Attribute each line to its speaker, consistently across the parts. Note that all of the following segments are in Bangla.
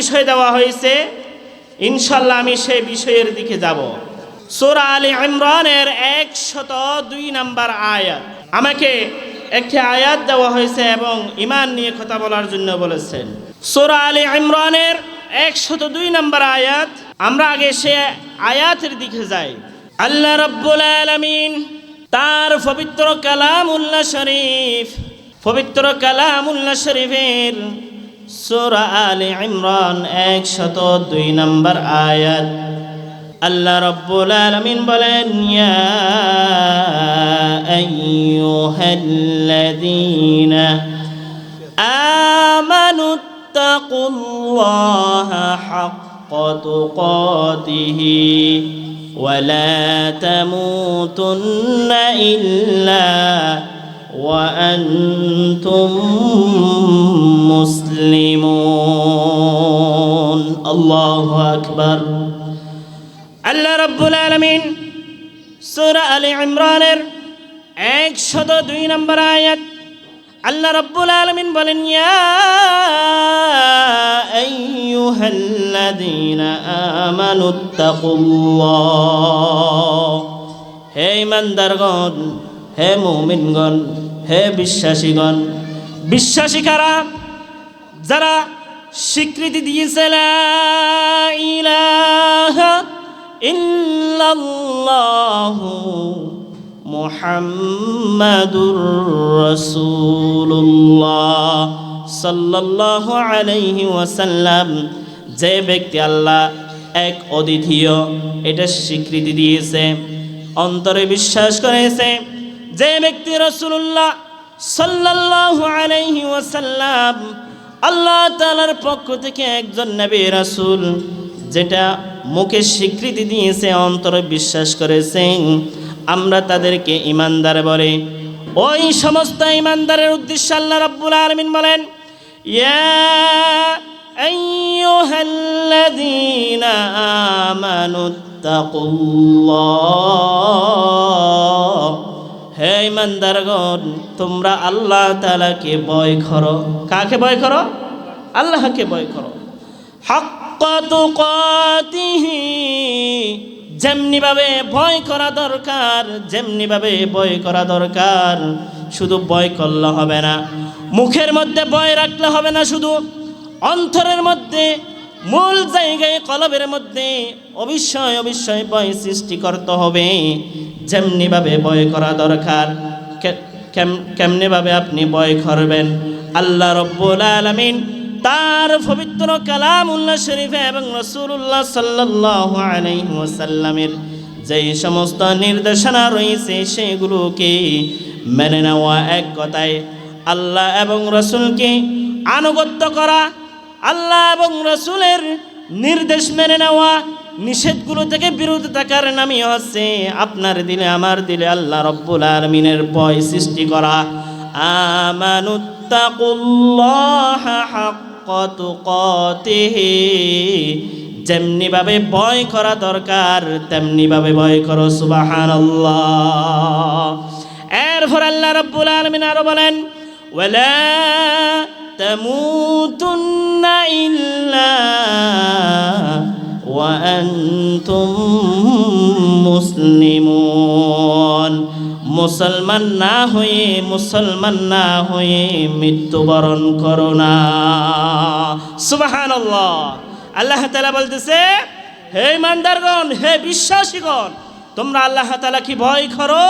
Speaker 1: বিষয় দেওয়া হয়েছে, ইনশাআল্লাহ আমি সেই বিষয়ের দিকে যাব। সূরা আলে ইমরানের 102 নম্বর আয়াত। আমাকে একটি আয়াত দেওয়া হয়েছে এবং ঈমান নিয়ে কথা বলার জন্য বলেছেন। সূরা আলে ইমরানের 102 নম্বর আয়াত। আমরা আগে সে আয়াতের দিকে যাই। আল্লাহ রাব্বুল আলামিন তার পবিত্র কালামুল্লাহ শরীফ, পবিত্র কালামুল্লাহ শরীফের সূরা আলে ইমরান 102 নম্বর আয়াত আল্লাহ রাব্বুল আলামিন বলেন, ইয়া আইয়ুহাল্লাযীনা আমানুত্তাকুল্লাহা হাক্কা তুকাতিহি ওয়া লা তামুতুন্না ইল্লা ওয়া আনতুম মুসলিমুন। আল্লাহু আকবার। আল্লাহ রাব্বুল আলামিন সূরা আলে ইমরানের 102 নম্বর আয়াত আল্লাহ রাব্বুল আলামিন বলেন, ইয়া আইয়ুহাল্লাযীনা আমানুত্তাকুল্লাহ, হে ঈমানদারগণ, হে মুমিনগণ, হে বিশ্বাসীগণ। বিশ্বাসী কারা? যারা স্বীকৃতি দিয়েছে লা ইলাহা ইল্লাল্লাহু মুহাম্মাদুর রাসূলুল্লাহ সাল্লাল্লাহু আলাইহি ওয়াসাল্লাম। যে ব্যক্তি আল্লাহ এক অদ্বিতীয় এটা স্বীকৃতি দিয়েছে, অন্তরে বিশ্বাস করেছে, যে ব্যক্তি রাসূলুল্লাহ সাল্লাল্লাহু আলাইহি ওয়াসাল্লাম আল্লাহ তাআলার পক্ষ থেকে একজন নবী রাসূল, যেটা মুখে স্বীকৃতি দিয়েছে, অন্তরে বিশ্বাস করেছে, আমরা তাদেরকে ঈমানদার বলে। ওই সমস্ত ঈমানদারের উদ্দেশ্যে আল্লাহ রাব্বুল আলামিন বলেন, ইয়া আইয়ুহাল্লাযীনা আমানুত্তাকুল্লাহ, হে ঈমানদারগণ, তোমরা আল্লাহ তাআলাকে ভয় করো। কাকে ভয় করো? আল্লাহকে ভয় করো। হাক্কা তুকাতিহি, যেমনিভাবে ভয় করা দরকার, যেমনিভাবে ভয় করা দরকার। শুধু ভয় করলে হবে না, মুখের মধ্যে ভয় রাখলে হবে না, শুধু অন্তরের মধ্যে, মূল জায়গায় কলবের মধ্যে অবশ্যই অবশ্যই ভয় সৃষ্টি করতে হবে। যেমনিভাবে ভয় করা দরকার, কেমনিভাবে আপনি ভয় করবেন? আল্লাহ রাব্বুল আলামিন তার পবিত্র কালামুল্লাহ শরীফে এবং রাসূলুল্লাহ সাল্লাল্লাহু আলাইহি ওয়াসাল্লামের যেই সমস্ত নির্দেশনা রয়েছে সেগুলোকে মেনে নেওয়া, এক কথায় আল্লাহ এবং রাসূলকে আনুগত্য করা, আল্লাহ এবং রাসূলের নির্দেশ মেনে নেওয়া, নিষেধগুলো থেকে বিরত থাকার নামই হচ্ছে আপনার দিলে আমার দিলে আল্লাহ রাব্বুল আলামিনের ভয় সৃষ্টি করা। আমানুত্তাকুল্লাহা হাক্কা তুকাতিহি, যেমনিভাবে ভয় করা দরকার তেমনিভাবে ভয় করো। সুবহানাল্লাহ। এরপর আল্লাহ রাব্বুল আলামিন আরো বলেন, ওয়ালা তামুতুন্না ইল্লা ওয়া আনতুম মুসলিমুন, মুসলমান না হয়ে মৃত্যুবরণ করো না। সুবহানাল্লাহ। আল্লাহ তাআলা বলতেছে, হে ঈমানদারগণ, হে বিশ্বাসীগণ, তোমরা আল্লাহ তাআলা কি ভয় করো,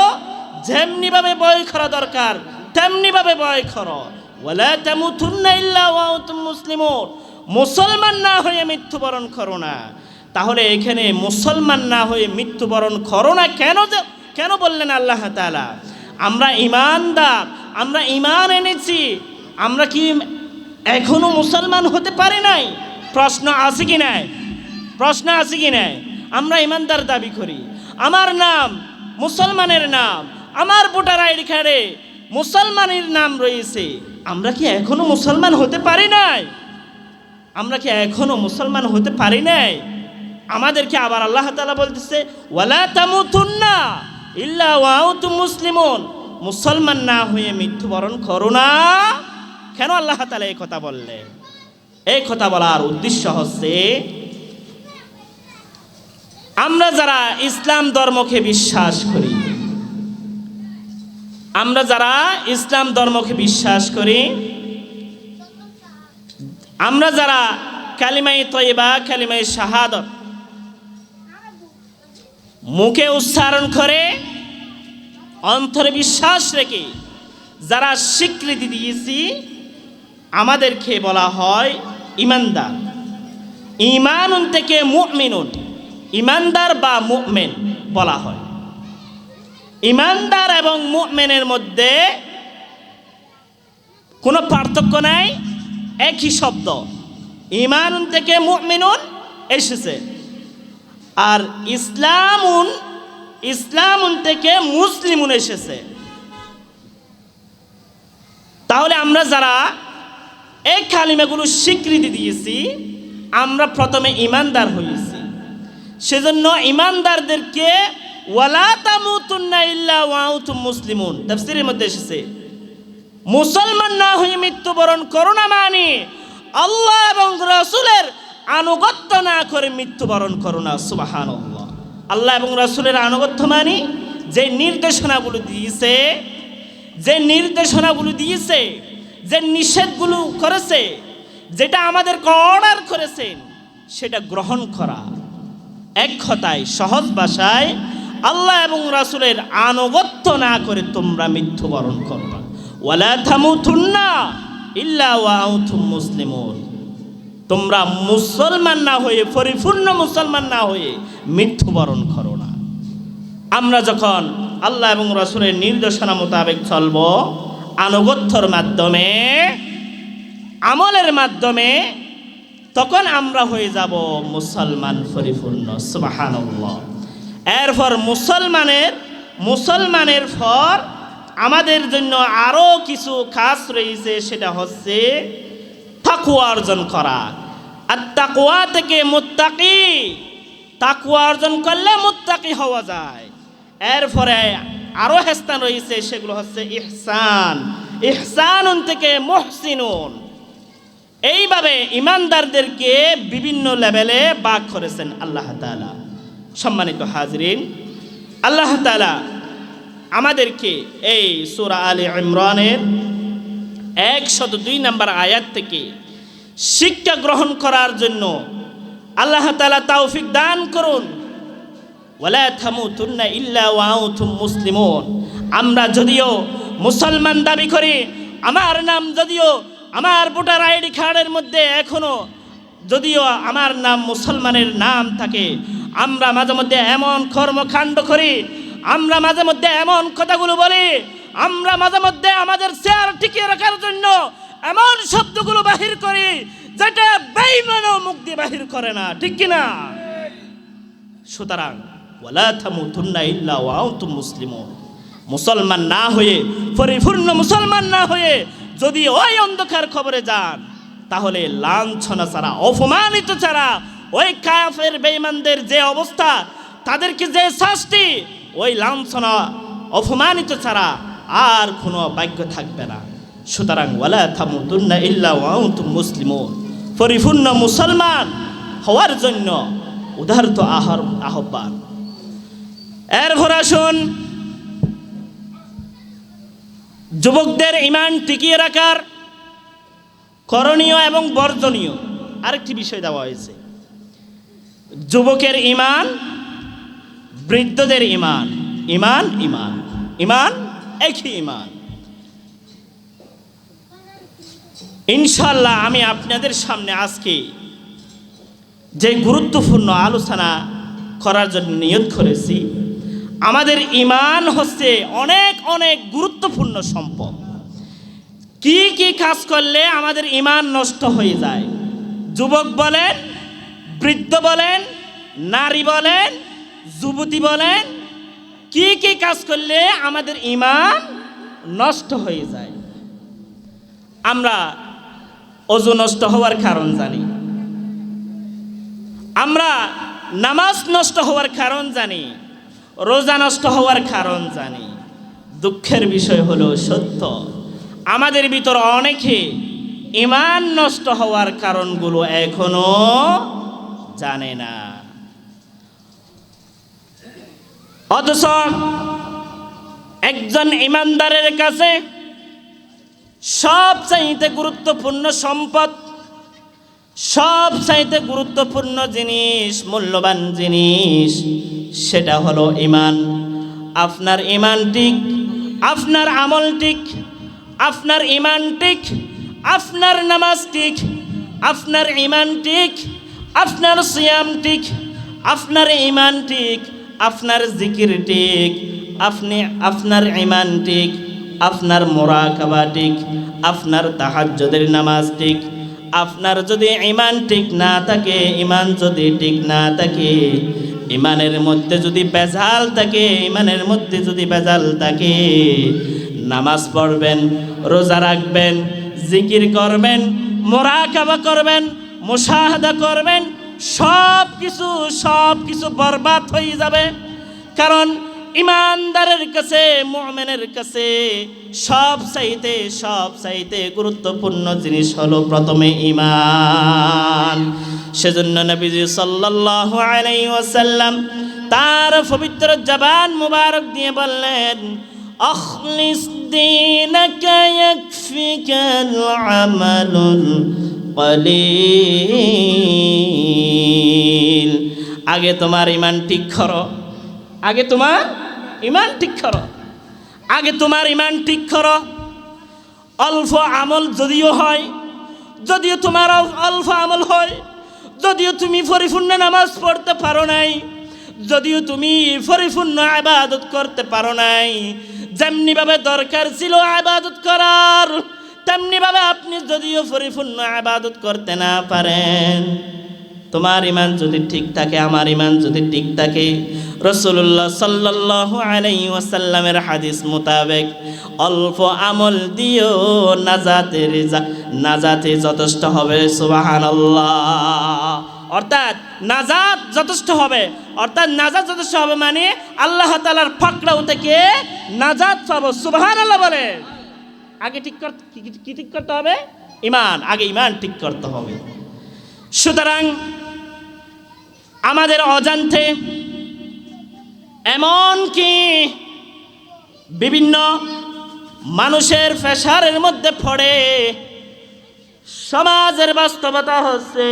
Speaker 1: যেমনিভাবে ভয় করা দরকার তেমনিভাবে ভয় করো। ওয়ালা তামুতুন্না ইল্লা ওয়া আনতুম মুসলিমুন, মুসলমান না হয়ে মৃত্যুবরণ করো না। তাহলে এখানে মুসলমান না হয়ে মৃত্যুবরণ করো না কেন বললেন আল্লাহ তাআলা? আমরা ঈমানদার, আমরা ঈমান এনেছি, আমরা কি এখনো মুসলমান হতে পারি নাই? প্রশ্ন আছে কি নাই? প্রশ্ন আছে কি নাই? আমরা ঈমানদার দাবি করি, আমার নাম মুসলমানের নাম, আমার ভোটার আইডি কার্ডে মুসলমানের নাম রয়েছে, আমরা কি এখনো মুসলমান হতে পারি নাই? আমরা কি এখনো মুসলমান হতে পারি নাই? আমাদেরকে আবার আল্লাহ তাআলা বলতেছে, ওয়ালা তামুতুন্না ইল্লা ওয়া আনতুম মুসলিমুন, মুসলমান না হয়ে মৃত্যুবরণ করো না। কেন আল্লাহ তাআলা এই কথা বললেন? এই কথা বলার উদ্দেশ্য হচ্ছে আমরা যারা ইসলাম ধর্মকে বিশ্বাস করি, আমরা যারা ইসলাম ধর্মকে বিশ্বাস করি, আমরা যারা কালিমায়ে তয়্যিবা কালিমায়ে শাহাদাত মুখে উচ্চারণ করে অন্তরে বিশ্বাস রেখে যারা স্বীকৃতি দিয়েছি, আমাদেরকে বলা হয় ঈমানদার। ঈমানুন থেকে মুমিনুন, ঈমানদার বা মুমিন বলা হয়। ঈমানদার এবং মুমিনের মধ্যে কোনো পার্থক্য নাই, একই শব্দ। ঈমানুন থেকে মুমিনুন এসেছে, আর ইসলামুন থেকে মুসলিমুন এসেছে। তাহলে আমরা যারা এই কালিমাগুলো স্বীকৃতি দিয়েছি, আমরা প্রথমে ঈমানদার হয়েছি। সেজন্য ঈমানদারদেরকে ওয়ালা তামুতুন্না ইল্লা ওয়া আনতুম মুসলিমুন তাফসীরের মধ্যে এসেছে, মুসলমান না হয়ে মৃত্যুবরণ করো না, মানে আল্লাহ এবং রাসূলের আনুগত্য না করে মৃত্যুবরণ করো না। সুবহানাল্লাহ। আল্লাহ এবং রাসূলের আনুগত্য মানে যে নির্দেশনাগুলো দিয়েছে, যে নিষেধগুলো করেছে, যেটা আমাদেরকে অর্ডার করেছেন, সেটা গ্রহণ করা। এক কথায়, সহজ ভাষায়, আল্লাহ এবং রাসূলের আনুগত্য না করে তোমরা মৃত্যুবরণ করবা। ওয়ালা তামুতুন্না ইল্লা ওয়া আনতুম মুসলিমুন, তোমরা মুসলমান না হয়ে, পরিপূর্ণ মুসলমান না হয়ে মৃত্যুবরণ করো না। আমরা যখন আল্লাহ এবং রাসূলের নির্দেশনা মোতাবেক চলব, আনুগত্যর মাধ্যমে, আমলের মাধ্যমে, তখন আমরা হয়ে যাব মুসলমান পরিপূর্ণ। সুবহানাল্লাহ। এরপর মুসলমানের পর আমাদের জন্য আরো কিছু কাজ রয়েছে, সেটা হচ্ছে তাকওয়া অর্জন করা। আর তাকওয়া থেকে মুত্তাকি, তাকওয়া অর্জন করলে মুত্তাকি হওয়া যায়। এরপরে আরো স্থান রয়েছে, সেগুলো হচ্ছে ইহসান, ইহসানুন থেকে মুহসিনুন। এইভাবে ঈমানদারদেরকে বিভিন্ন লেভেলে ভাগ করেছেন আল্লাহ তাআলা। সম্মানিত হাজরিন, আল্লাহ তাআলা আমাদেরকে এই সূরা আলে ইমরানের 102 নম্বর আয়াত থেকে শিক্ষা গ্রহণ করার জন্য আল্লাহ তাআলা তৌফিক দান করুন। ওয়ালা তামুতুন্না ইল্লা ওয়া আনতুম মুসলিমুন। আমরা যদিও মুসলমান দাবি করি, আমার নাম যদিও আমার ভোটার আইডি কার্ডের মধ্যে এখনো যদিও আমার নাম মুসলমানের নাম থাকে, আমরা মাঝে মধ্যে এমন কর্মকাণ্ড করি, আমরা মাঝে মধ্যে এমন কথাগুলো বলি, আমরা মাঝে মধ্যে আমাদের চেয়ার টিকিয়ে রাখার জন্য এমন শব্দগুলো বাহির করি যেটা বেঈমানও মুখ দিয়ে বাহির করে না, ঠিক কিনা? সুতরাং ওয়ালা তামুতুন্না ইল্লা ওয়া আনতুম মুসলিমুন, মুসলমান না হয়ে, পরিপূর্ণ মুসলমান না হয়ে যদি ওই অন্ধকার খবরে যান, তাহলে লাঞ্ছনা ছাড়া, অপমানিত ছাড়া, ওই কাফের বেঈমানদের যে অবস্থা, তাদেরকে যে শাস্তি, ওই লাঞ্ছনা, অপমানিত ছাড়া আর কোনো ভাগ্য থাকবে না। সুতরাং ওয়ালা তামুতুন্না ইল্লা ওয়া আনতুম মুসলিমুন, পরিপূর্ণ মুসলমান হওয়ার জন্য উদারত আহ্বান। এরপর আসুন, যুবকদের ঈমান টিকিয়ে রাখার করণীয় এবং বর্জনীয় আরেকটি বিষয় দেওয়া হয়েছে। যুবকের ঈমান, বৃদ্ধদের ঈমান, ঈমান একই ঈমান। ইনশাআল্লাহ আমি আপনাদের সামনে আজকে যে গুরুত্বপূর্ণ আলোচনা করার জন্য নিয়ত করেছি, আমাদের ঈমান হচ্ছে অনেক অনেক গুরুত্বপূর্ণ সম্পদ। কি কি কাজ করলে আমাদের ঈমান নষ্ট হয়ে যায়? যুবক বলেন, বৃদ্ধ বলেন, নারী বলেন, যুবতী বলেন, কি কি কাজ করলে আমাদের ঈমান নষ্ট হয়ে যায়? আমরা ওযু নষ্ট হওয়ার কারণ জানি, আমরা নামাজ নষ্ট হওয়ার কারণ জানি, রোজা নষ্ট হওয়ার কারণ জানি। দুঃখের বিষয় হলো সত্য, আমাদের ভিতর অনেকে ঈমান নষ্ট হওয়ার কারণগুলো এখনো জানে না। অথচ একজন ঈমানদারের কাছে সবচাইতে গুরুত্বপূর্ণ সম্পদ, সবচাইতে গুরুত্বপূর্ণ জিনিস, মূল্যবান জিনিস, সেটা হলো ঈমান। আপনার ঈমান ঠিক, আপনার আমল ঠিক, আপনার ঈমান ঠিক, আপনার নামাজ ঠিক, আপনার ঈমান ঠিক, আপনার সিয়াম ঠিক, আপনার ঈমান ঠিক, আপনার জিকির ঠিক, আপনার ঈমান ঠিক, আপনার মুরাকাবা ঠিক, আপনার তাহাজ্জুদের নামাজ ঠিক। আপনার যদি ঈমান ঠিক না থাকে, ঈমান যদি ঠিক না থাকে, ঈমানের মধ্যে যদি বেজাল থাকে, ঈমানের মধ্যে যদি বেজাল থাকে, নামাজ পড়বেন, রোজা রাখবেন, জিকির করবেন, মুরাকাবা করবেন, মুশাহাদা করবেন, সব কিছু বরবাদ হয়ে যাবে। কারণ ঈমানদারের কাছে, মুমিনের কাছে সবচাইতে গুরুত্বপূর্ণ জিনিস হলো প্রথমে ঈমান। সেজন্য নবীজি সাল্লাল্লাহু আলাইহি ওয়াসাল্লাম তার পবিত্র জবান মুবারক দিয়ে বললেন, আখলিস দীনাকা ইয়াকফিকাল আমালুল কলিল। আগে তোমার ঈমান ঠিক করো, আগে তোমার ঈমান ঠিক করো, আগে তোমার ঈমান ঠিক করো। অল্প আমল যদিও হয়, যদিও তোমার অল্প আমল হয়, যদিও তুমি পরিপূর্ণ নামাজ পড়তে পারো নাই, যদিও তুমি পরিপূর্ণ ইবাদত করতে পারো নাই, যেমনিভাবে দরকার ছিল ইবাদত করার, তেমনিভাবে আপনি যদিও পরিপূর্ণ ইবাদত করতে না পারেন, তোমার ঈমান যদি ঠিক থাকে, আমার ঈমান যদি ঠিক থাকে, রাসূলুল্লাহ সাল্লাল্লাহু আলাইহি ওয়াসাল্লামের হাদিস মোতাবেক অল্প আমল দিও নাজাতে যথেষ্ট হবে। সুবহানাল্লাহ। অর্থাৎ নাজাত যথেষ্ট হবে, অর্থাৎ নাজাত যথেষ্ট হবে মানে আল্লাহ তাআলার পাকড়াও থেকে নাজাত পাবো। সুবহানাল্লাহ বলে। আগে কি ঠিক করতে হবে? ঈমান। আগে ঈমান ঠিক করতে হবে। সুতরাং আমাদের অজান্তে এমনকি বিভিন্ন মানুষের প্রেসারের মধ্যে পড়ে সমাজের বাস্তবতা হচ্ছে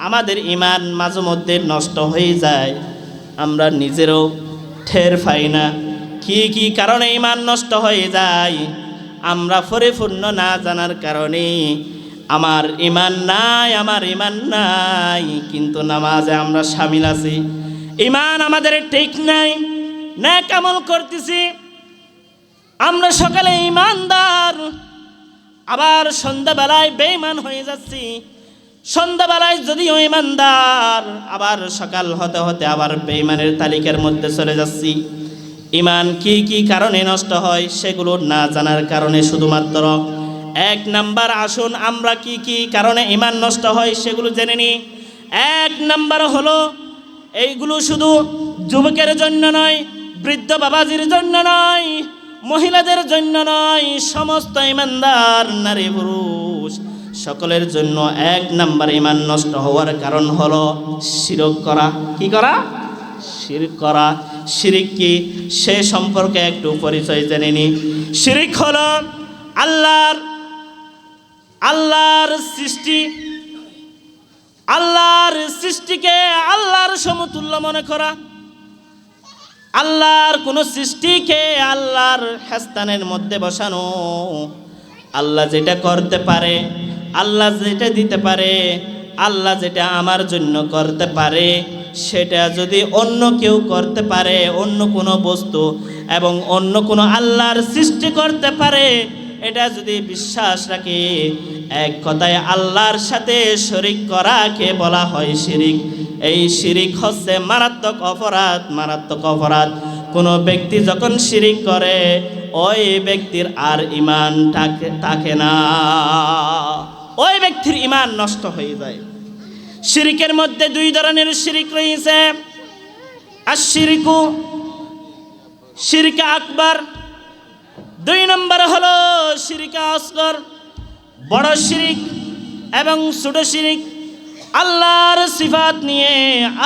Speaker 1: আমাদের ঈমান মাঝে মধ্যে নষ্ট হয়ে যায়, আমরা নিজেরও টের পাই না কি কারণে ঈমান নষ্ট হয়ে যায়। আমরা পরিপূর্ণ না জানার কারণে আমার ঈমান নাই, কিন্তু নামাজে আমরা শামিল আছি, ঈমান আমাদের ঠিক নাই, নেক আমল করতেছি, আমরা সকালে ঈমানদার, আবার সন্ধ্যাবেলায় বেঈমান হয়ে যাচ্ছি, সন্ধ্যাবেলায় যদিও ঈমানদার, আবার সকাল হতে হতে আবার বেঈমানের তালিকার মধ্যে চলে যাচ্ছি। ঈমান কি কারণে নষ্ট হয় সেগুলো না জানার কারণে শুধুমাত্র। এক নাম্বার, আসুন আমরা কি কারণে ঈমান নষ্ট হয় সেগুলো জেনে নিই। এক নাম্বার হলো, এইগুলো শুধু যুবকের জন্য নয়, বৃদ্ধ বাবাজির জন্য নয়, মহিলাদের জন্য নয়, সমস্ত ঈমানদার নারী পুরুষ সকলের জন্য এক নাম্বার ঈমান নষ্ট হওয়ার কারণ হলো শিরক করা। কি করা? শিরক করা। শিরক কি সে সম্পর্কে একটু পরিচয় জেনে নিই। শিরক হলো আল্লাহর সৃষ্টিকে আল্লাহর সমতুল্য মনে করা, আল্লাহর কোন সৃষ্টিকে আল্লাহর স্থানের মধ্যে বসানো। আল্লাহ যেটা করতে পারে, আল্লাহ যেটা দিতে পারে, আল্লাহ যেটা আমার জন্য করতে পারে, সেটা যদি অন্য কেউ করতে পারে, অন্য কোনো বস্তু এবং অন্য কোনো আল্লাহর সৃষ্টি করতে পারে, এটা যদি বিশ্বাস রাখে, এক কথায় আল্লাহর সাথে শরীক করাকে বলা হয় শিরিক। এই শিরিক হচ্ছে মারাত্মক অপরাধ। কোনো ব্যক্তি যখন শিরিক করে, ওই ব্যক্তির আর ঈমান থাকে না, ওই ব্যক্তির ঈমান নষ্ট হয়ে যায়। শিরিকের মধ্যে দুই ধরনের শিরিক রয়েছে। শিরকে আকবার, দুই নম্বর হলো শিরকে আসগর। বড় শিরিক এবং ছোট শিরিক, আল্লাহর সিফাত নিয়ে,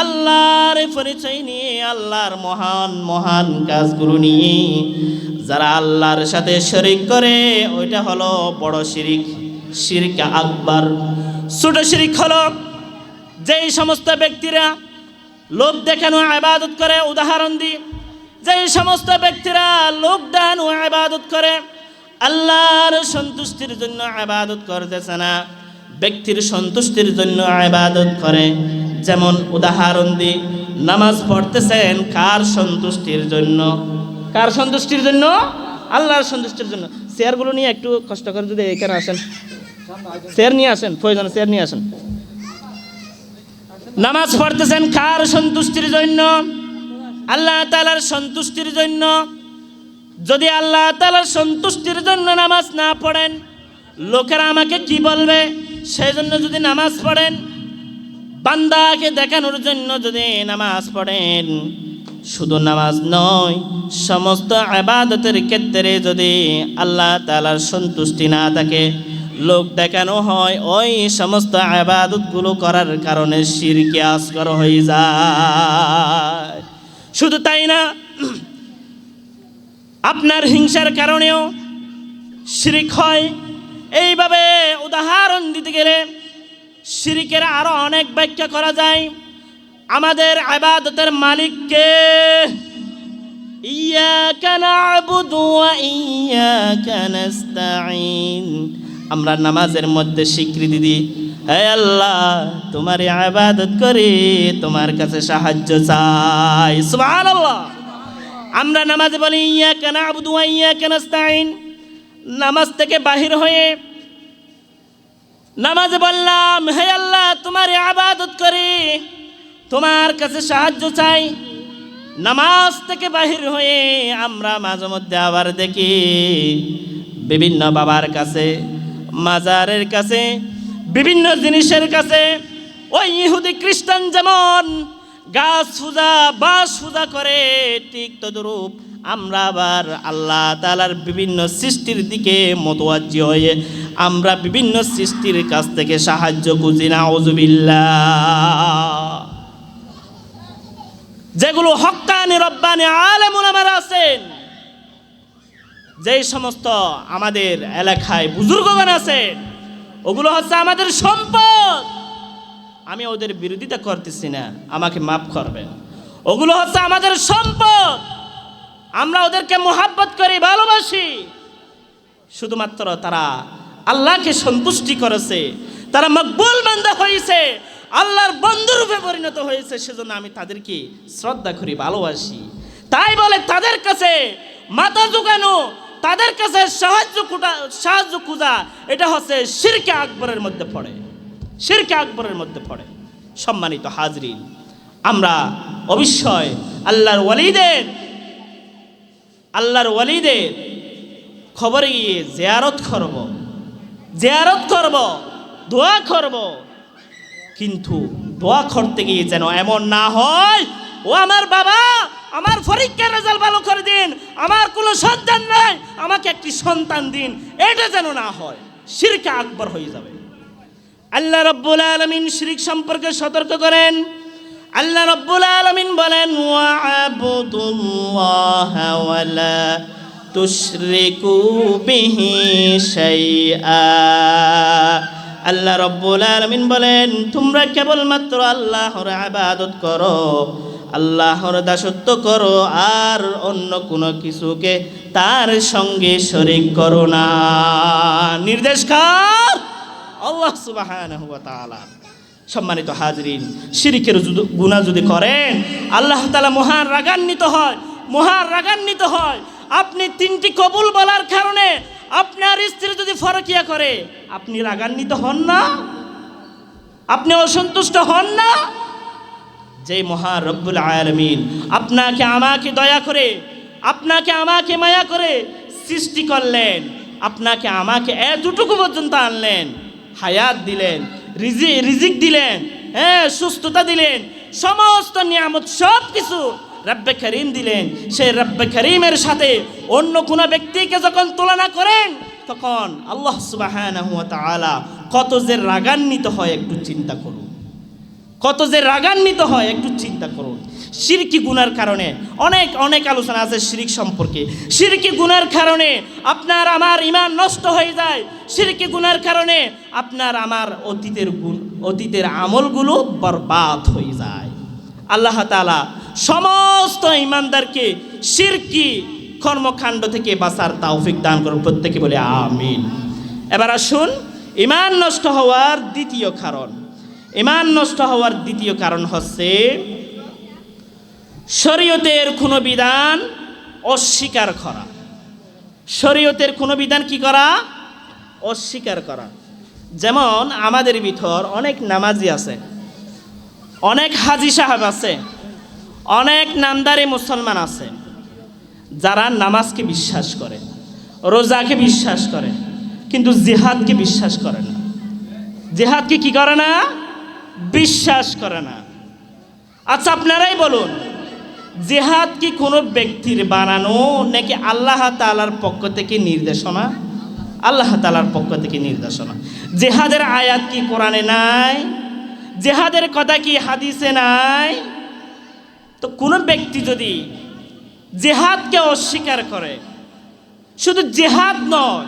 Speaker 1: আল্লাহর পরিচয় নিয়ে, আল্লাহর মহান মহান কাজগুলো নিয়ে যারা আল্লাহর সাথে শরিক করে ওইটা হলো বড় শিরিক, শিরক আকবার। ছোট শিরিক হলো যেই সমস্ত ব্যক্তিরা লোক দেখানো ইবাদত করে, উদাহরণ দিই, যেই সমস্ত ব্যক্তিরা লোক দেখানো ইবাদত করে, আল্লাহর সন্তুষ্টির জন্য ইবাদত করতেছে না, ব্যক্তির সন্তুষ্টির জন্য ইবাদত করে। যেমন উদাহরণ দিই, নামাজ পড়তেছেন কার সন্তুষ্টির জন্য? কার সন্তুষ্টির জন্য? আল্লাহর সন্তুষ্টির জন্য। চেয়ারগুলো নিয়ে একটু কষ্ট করে যদি এখানে আসেন, চেয়ার নিয়ে আসেন, প্রয়োজন চেয়ার নিয়ে আসেন। নামাজ পড়তেছেন কার সন্তুষ্টির জন্য? আল্লাহ তাআলার সন্তুষ্টির জন্য। যদি আল্লাহ তাআলার সন্তুষ্টির জন্য নামাজ না পড়েন, লোকেরা আমাকে কি বলবে? সেই জন্য যদি নামাজ পড়েন, বান্দাকে দেখানোর জন্য যদি নামাজ পড়েন, শুধু নামাজ নয়, সমস্ত ইবাদতের ক্ষেত্রে যদি আল্লাহ তাআলার সন্তুষ্টি না থাকে, লোক দেখানো হয়, ওই সমস্ত ইবাদতগুলো করার কারণে শিরকে আসগর হয়ে যায়। শুধু তাই না, আপনার হিংসার কারণেও শিরক হয়। এইভাবে উদাহরণ দিতে গেলে শিরকের আরো অনেক ব্যাখ্যা করা যায়। আমাদের ইবাদতের মালিক কে? ইয়্যাকা না'বুদু ওয়া ইয়্যাকা নাস্তাঈন। আমরা নামাজের মধ্যে স্বীকৃতি দিই, হে আল্লাহ তোমার ইবাদত করি, তোমার কাছে সাহায্য চাই। সুবহানাল্লাহ। আমরা নামাজে বলি ইয়্যাকা না'বুদু ওয়া ইয়্যাকা নাস্তাঈন। নামাজ থেকে বাহির হয়ে নামাজে বললাম, হে আল্লাহ তোমার ইবাদত করি, তোমার কাছে সাহায্য চাই। নামাজ থেকে বাহির হয়ে আমরা মাঝে মধ্যে আবার দেখি বিভিন্ন বাবার কাছে, মাজারের কাছে, বিভিন্ন জিনিসের কাছে, ওই ইহুদি খ্রিস্টান যেমন গাছ পূজা বাস পূজা করে, ঠিক তদ্রূপ আমরা আবার আল্লাহ তাআলার বিভিন্ন সৃষ্টির দিকে মোতওয়াজ্জি হয়ে আমরা বিভিন্ন সৃষ্টির কাছ থেকে সাহায্য খুঁজি। নাউযুবিল্লাহ। যেগুলো হক্কানি রব্বানি আলেম উলামারা আছেন, যেই সমস্ত আমাদের এলাকায় বুজুর্গগণ আছেন, ওগুলো হচ্ছে আমাদের সম্পদ। আমি ওদের বিরোধিতা করতেছি না, আমাকে মাফ করবেন। ওগুলো হচ্ছে আমাদের সম্পদ, আমরা ওদেরকে মোহাব্বত করি, ভালোবাসি। শুধুমাত্র তারা আল্লাহকে সন্তুষ্টি করেছে, তারা মকবুল বান্দা হয়েছে, আল্লাহর বন্ধুরূপে পরিণত হয়েছে, সেজন্য আমি তাদেরকে শ্রদ্ধা করি, ভালোবাসি। তাই বলে তাদের কাছে মাথা ঝুঁকানো, তাদের কাছে সাহায্য খোঁজা, এটা হচ্ছে শিরকে আকবরের মধ্যে পড়ে, শিরকে আকবরের মধ্যে পড়ে। সম্মানিত হাজরিন, আমরা অবশ্যই আল্লাহর ওয়ালিদের খবরে গিয়ে জিয়ারত করব, দোয়া করব। কিন্তু দোয়া করতে গিয়ে যেন এমন না হয়, ও আমার বাবা আমার পরীক্ষার রেজাল্ট ভালো করে দিন, আমার কোনো সন্তান নাই, আমাকে একটি সন্তান দিন, এটা যেন না হয়, শিরকে আকবর হয়ে যাবে। আল্লাহ রাব্বুল আলামিন শিরক সম্পর্কে সতর্ক করেন। আল্লাহ রাব্বুল আলামিন বলেন, ওয়া'বুদুল্লাহা ওয়ালা তুশরিকু বিহি শাইআ। আল্লাহ রাব্বুল আলামিন বলেন, তোমরা কেবলমাত্র আল্লাহর ইবাদত করো, আল্লাহর দাসত্ব করো, আর অন্য কোনো কিছুকে তার সঙ্গে শরীক করো না। নির্দেশকার আল্লাহ সুবহানাহু ওয়া তাআলা। সম্মানিত হাজরিন, শিরকের গুনাহ যদি করেন, আল্লাহ তাআলা মহান রাগান্বিত হয়। আপনি তিনটি কবুল বলার কারণে আপনার স্ত্রী যদি ফরকিয়া করে, আপনি রাগান্বিত হন না? আপনি অসন্তুষ্ট হন না? যে মহান রব্বুল আলামিন আপনাকে আমাকে দয়া করে, আপনাকে আমাকে মায়া করে সৃষ্টি করলেন, আপনাকে আমাকে এতটুকু পর্যন্ত আনলেন, হায়াত দিলেন, রিজিক দিলেন, সুস্থতা দিলেন, সমস্ত নিয়ামত সব কিছু রব্বে করিম দিলেন। সেই রব্বে করিমের সাথে অন্য কোনো ব্যক্তিকে যখন তুলনা করেন, তখন আল্লাহ সুবহানাহু ওয়া তাআলা কত যে রাগান্বিত হয় একটু চিন্তা করুন, কত যে রাগান্বিত হয় একটু চিন্তা করুন। শিরকি গুনার কারণে অনেক আলোচনা আছে শিরক সম্পর্কে। শিরকি গুনার কারণে আপনার আমার ঈমান নষ্ট হয়ে যায়। শিরকি গুনার কারণে আপনার আমার অতীতের আমলগুলো বরবাদ হয়ে যায়। আল্লাহ তাআলা সমস্ত ঈমানদারকে শিরকি কর্মকাণ্ড থেকে বাঁচার তৌফিক দান করুন, প্রত্যেকে বলে আমিন। এবার আসুন ঈমান নষ্ট হওয়ার দ্বিতীয় কারণ। ঈমান নষ্ট হওয়ার দ্বিতীয় কারণ হচ্ছে শরীয়তের কোনো বিধান অস্বীকার করা। শরীয়তের কোনো বিধান কি করা? অস্বীকার করা। যেমন আমাদের ভিতর অনেক নামাজি আছে, অনেক হাজি সাহেব আছে, অনেক নামদারি মুসলমান আছে যারা নামাজকে বিশ্বাস করে, রোজাকে বিশ্বাস করে, কিন্তু জিহাদকে বিশ্বাস করে না। জিহাদকে কি করে না? বিশ্বাস করে না। আচ্ছা আপনারাই বলুন, জিহাদ কি কোনো ব্যক্তির বানানো নাকি আল্লাহ তাআলার পক্ষ থেকে নির্দেশনা? আল্লাহ তাআলার পক্ষ থেকে নির্দেশনা। জিহাদের আয়াত কি কোরআনে নাই? জিহাদের কথা কি হাদিসে নাই? তো কোনো ব্যক্তি যদি জিহাদকে অস্বীকার করে, শুধু জিহাদ নয়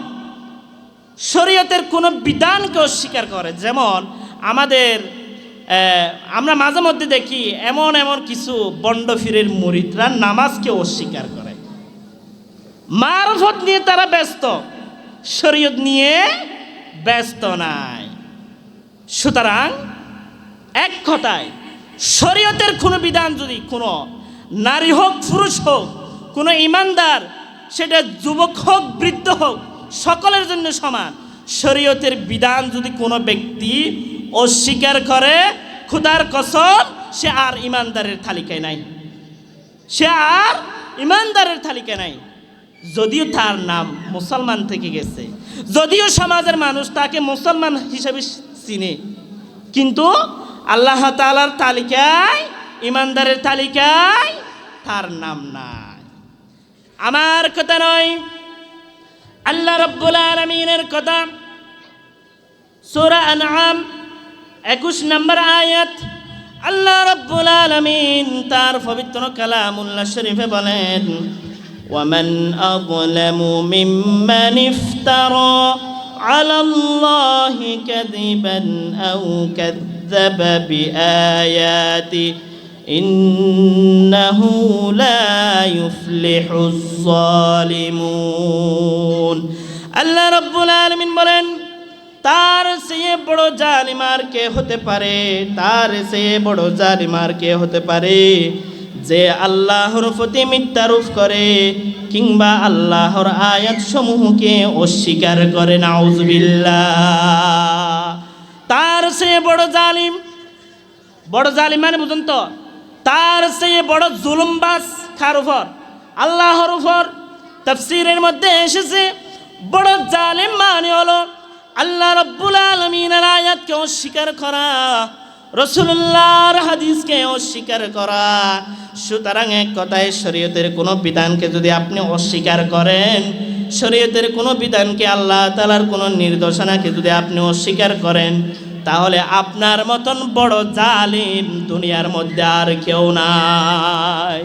Speaker 1: শরীয়তের কোনো বিধানকে অস্বীকার করে, যেমন আমরা মাঝে মধ্যে দেখি এমন কিছু বন্ডফিরের মুরিদরা নামাজকে অস্বীকার করে। মারফত নিয়ে তারা ব্যস্ত, শরীয়ত নিয়ে ব্যস্ত নাই। সুতরাং এক কথায় শরীয়তের কোনো বিধান যদি কোনো নারী হোক পুরুষ হোক, কোনো ঈমানদার, সেটা যুবক হোক বৃদ্ধ হোক, সকলের জন্য সমান। শরীয়তের বিধান যদি কোনো ব্যক্তি অস্বীকার করে, খোদার কসম সে আর ঈমানদারের তালিকায় নাই, সে আর ঈমানদারের তালিকায় নাই। যদিও তার নাম মুসলমান থেকে গেছে, যদিও সমাজের মানুষ তাকে মুসলমান হিসেবে চিনে, কিন্তু আল্লাহ তাআলার তালিকায়, ঈমানদারের তালিকায় তার নাম নাই। আমার কথা নয়, আল্লাহ রাব্বুল আলামিনের কথা। সূরা আনআম 21 নম্বর আয়াত আল্লাহ রাব্বুল আলামিন তার পবিত্র কালামুল্লাহ শরীফে বলেন, ওয়ামান আযলামু মিম্মান ইফতারা আলাল্লাহি কাযিবান আও কাযযাবা বিআয়াতি ইন্নাহু লা ইউফলিহুজ যালিমুন। আল্লাহ রাব্বুল আলামিন বলেন, তার চেয়ে বড় জালিম আর কে হতে পারে? তার চেয়ে বড় জালিম আর কে হতে পারে যে আল্লাহর প্রতি মিথ্যারোপ করে কিংবা আল্লাহর আয়াত সমূহকে অস্বীকার করে। নাউজুবিল্লাহ। তার চেয়ে বড় জালিম মানে বুঝুন তো, তার চেয়ে বড় জুলুমবাজ কার উপর? আল্লাহর উপর। তাফসীরের মধ্যে এসেছে বড় জালিম মানে হলো আল্লাহ রাব্বুল আলামিনের আয়াতকে অস্বীকার করা, রাসূলুল্লাহর হাদিসকে অস্বীকার করা। সুতরাং এক কথায় শরীয়তের কোনো বিধানকে যদি আপনি অস্বীকার করেন, শরীয়তের কোনো বিধানকে, আল্লাহ তাআলার কোনো নির্দেশনাকে যদি আপনি অস্বীকার করেন, তাহলে আপনার মতন বড় জালিম দুনিয়ার মধ্যে আর কেউ নাই।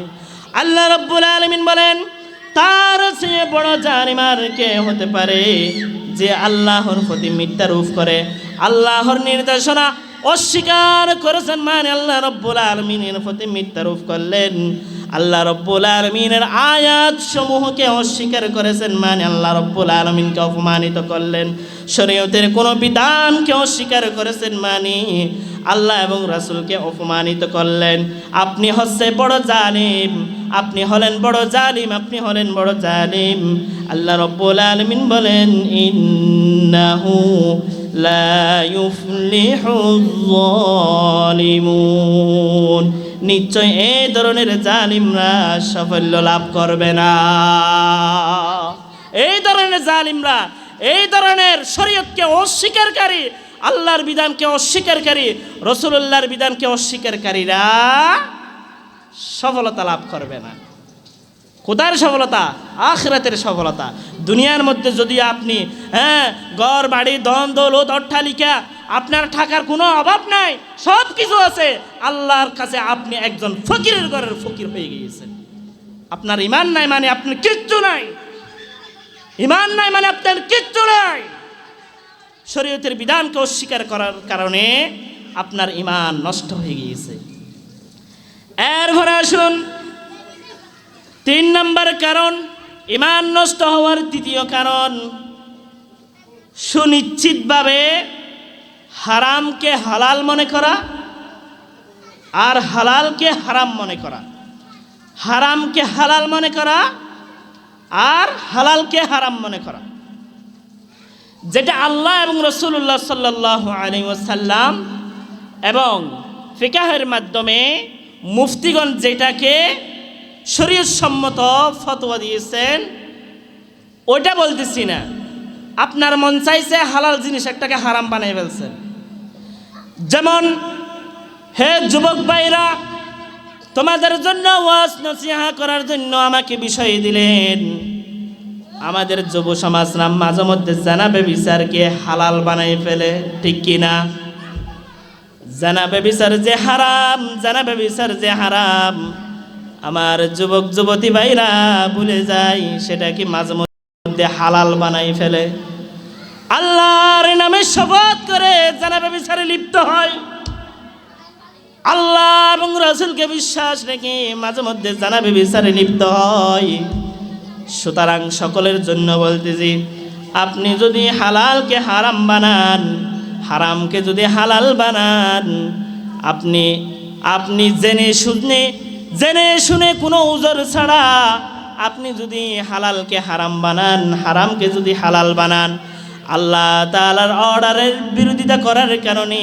Speaker 1: আল্লাহ রাব্বুল আলামিন বলেন, তার চেয়ে বড় জালিম আর কে হতে পারে যে আল্লাহর প্রতি মিথ্যারোপ করে, আল্লাহর নির্দেশনা অস্বীকার করেছেন, মানে আল্লাহ রাব্বুল আলামিনের প্রতি মিথ্যারোপ করলেন, আল্লাহ রাব্বুল আলামিনের আয়াত সমূহকে অস্বীকার করেছেন, মানে আল্লাহ রাব্বুল আলামিনকে অপমানিত করলেন, শরীয়তের কোনো বিধানকে অস্বীকার করেছেন, মানে আল্লাহ এবং রাসূলকে অপমানিত করলেন। আপনি হচ্ছে বড় জালিম, আপনি হলেন বড় জালিম, আপনি হলেন বড় জালিম। আল্লাহ রাব্বুল আলামিন বলেন, ইন্নাহু লা ইউফলিহুজ যালিমুন। নিশ্চয় এই ধরনের জালিমরা সাফল্য লাভ করবে না। এই ধরনের জালিমরা, এই ধরনের শরীয়তকে অস্বীকারী, আল্লাহর বিধানকে অস্বীকারী, রাসূলুল্লাহর বিধানকে অস্বীকারীরা সফলতা লাভ করবে না। কোথার সফলতা? আখিরাতের সফলতা। দুনিয়ার মধ্যে যদি আপনি ঘর বাড়ি ধন দৌলত অট্টালিকা আপনার থাকার কোনো অভাব নাই, সব কিছু আছে, আল্লাহর কাছে আপনি একজন ফকিরের ঘরের ফকির হয়ে গিয়েছেন। আপনার ইমান নাই মানে আপনার কিচ্ছু নাই, ইমান নাই মানে আপনার কিচ্ছু নাই। শরীয়তের বিধানকে অস্বীকার করার কারণে আপনার ইমান নষ্ট হয়ে গিয়েছে। এরপরে আসুন 3 নম্বর কারণ, ইমান নষ্ট হওয়ার তৃতীয় কারণ, সুনিশ্চিতভাবে হারামকে হালাল মনে করা আর হালালকে হারাম মনে করা। হারামকে হালাল মনে করা আর হালালকে হারাম মনে করা, যেটা আল্লাহ এবং রাসূলুল্লাহ সাল্লাল্লাহু আলাইহি ওয়াসাল্লাম এবং ফিকাহের মাধ্যমে মুফতিগণ যেটাকে শরীয়তসম্মত ফতোয়া দিয়েছেন ওইটা বলতেছি না। আপনার মন চাইছে হালাল জিনিস একটাকে হারাম বানিয়ে ফেলছেন। যেমন হে যুবক ভাইরা, তোমাদের জন্য ওয়াজ নসিহত করার জন্য আমাকে বিষয় দিলেন। আমাদের যুব সমাজরা মাঝে মধ্যে জানাবে বিচারকে হালাল বানাই ফেলে, ঠিক কিনা? জানাবে বিচার যে হারাম, জানাবে বিচার যে হারাম, আমার যুবক যুবতী ভাইরা ভুলে যায় সেটাকে মাঝে মধ্যে হালাল বানাই ফেলে। আল্লাহর নামে শপথ করে জানাবে বিচারে লিপ্ত হয়। আল্লাহ এবং রাসূলকে বিশ্বাস রেখে মাঝে মধ্যে জানাবে বিচারে লিপ্ত হয়। সুতরাং সকলের জন্য বলতেছি, আপনি যদি হালালকে হারাম বানান, হারামকে যদি হালাল বানান, আপনি জেনে শুনে কোনো উজর ছাড়া আপনি যদি হালালকে হারাম বানান, হারামকে যদি হালাল বানান, আল্লাহ তাআলার অর্ডারের বিরোধিতা করার কারণে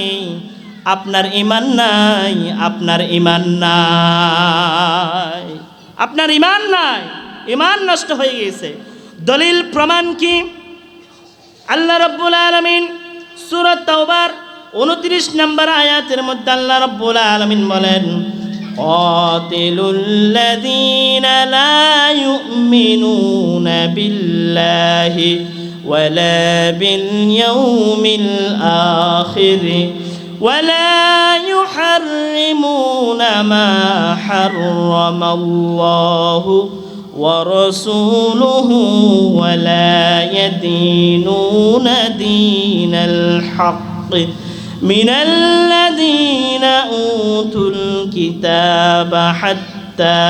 Speaker 1: আপনার ঈমান নাই, আপনার ঈমান নাই, আপনার ঈমান নাই, ঈমান নষ্ট হয়ে গেছে। দলিল প্রমাণ কি? আল্লাহ রাব্বুল আলামিন সূরা তাওবার 29 নম্বর আয়াতের মধ্যে আল্লাহ রাব্বুল আলামিন বলেন, কাতিলুল্লাযীনা লা ইউমিনুনা বিল্লাহি ওয়ালা বিল ইয়াউমিল আখির ওয়ালা ইউহাররিমুনা মা হাররামাল্লাহু ورسوله ولا يدينون دين الحق من الذين أوتوا الكتاب حتى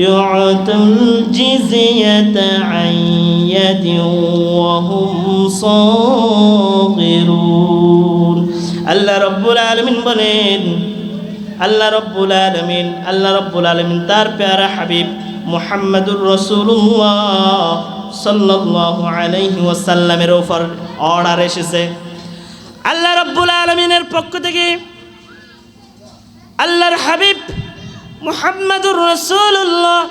Speaker 1: يعطوا الجزية عن يد وهم صاغرون الله رب العالمين বলেন, আল্লাহ রাব্বুল আলামিন তার প্যারা হাবিব মুহাম্মদুর রাসূলুল্লাহ সাল্লাল্লাহু আলাইহি ওয়াসাল্লামের উপর অর্ডার এসেছে আল্লাহ রাব্বুল আলামিনের পক্ষ থেকে। আল্লাহর হাবিব মুহাম্মদুর রাসূলুল্লাহ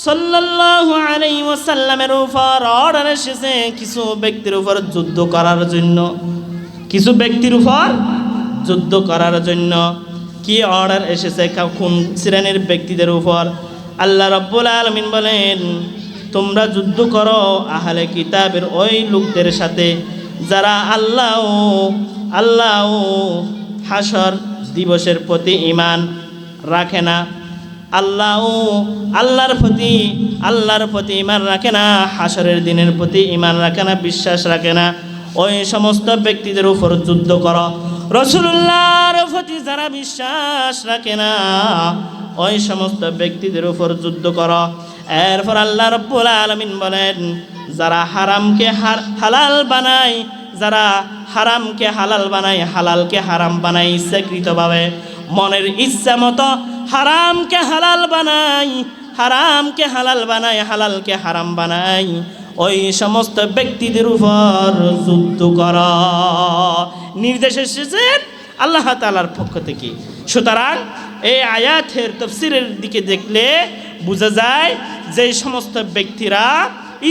Speaker 1: সাল্লাল্লাহু আলাইহি ওয়াসাল্লামের উপর অর্ডার এসেছে কিছু ব্যক্তির উপর যুদ্ধ করার জন্য। কিছু ব্যক্তির উপর যুদ্ধ করার জন্য কি অর্ডার এসেছে? কোন শ্রেণীর ব্যক্তিদের উপর? আল্লাহ রাব্বুল আলামিন বলেন, তোমরা যুদ্ধ করো আহলে কিতাবের ওই লোকদের সাথে যারা আল্লাহ ও হাসর দিবসের প্রতি ঈমান রাখে না, আল্লাহর প্রতি ঈমান রাখে না, হাসরের দিনের প্রতি ঈমান রাখে না, বিশ্বাস রাখে না, ওই সমস্ত ব্যক্তিদের উপর যুদ্ধ করো। রাসূলুল্লাহর প্রতি যারা বিশ্বাস রাখে না ওই সমস্ত ব্যক্তিদের উপর যুদ্ধ করো। এরপর আল্লাহ রাব্বুল আলামিন বলেন, যারা হারামকে হালাল বানায়, যারা হারামকে হালাল বানায়, হালালকে হারাম বানায়, ইচ্ছাকৃতভাবে মনের ইচ্ছা মতো হারামকে হালাল বানায়, হারামকে হালাল বানায়, হালালকে হারাম বানায়, ওই সমস্ত ব্যক্তিদের উপর যুদ্ধ করা নির্দেশ এসেছেন আল্লাহ তাআলার পক্ষ থেকে। সুতরাং এই আয়াতের তাফসীরের দিকে দেখলে বোঝা যায় যে সমস্ত ব্যক্তিরা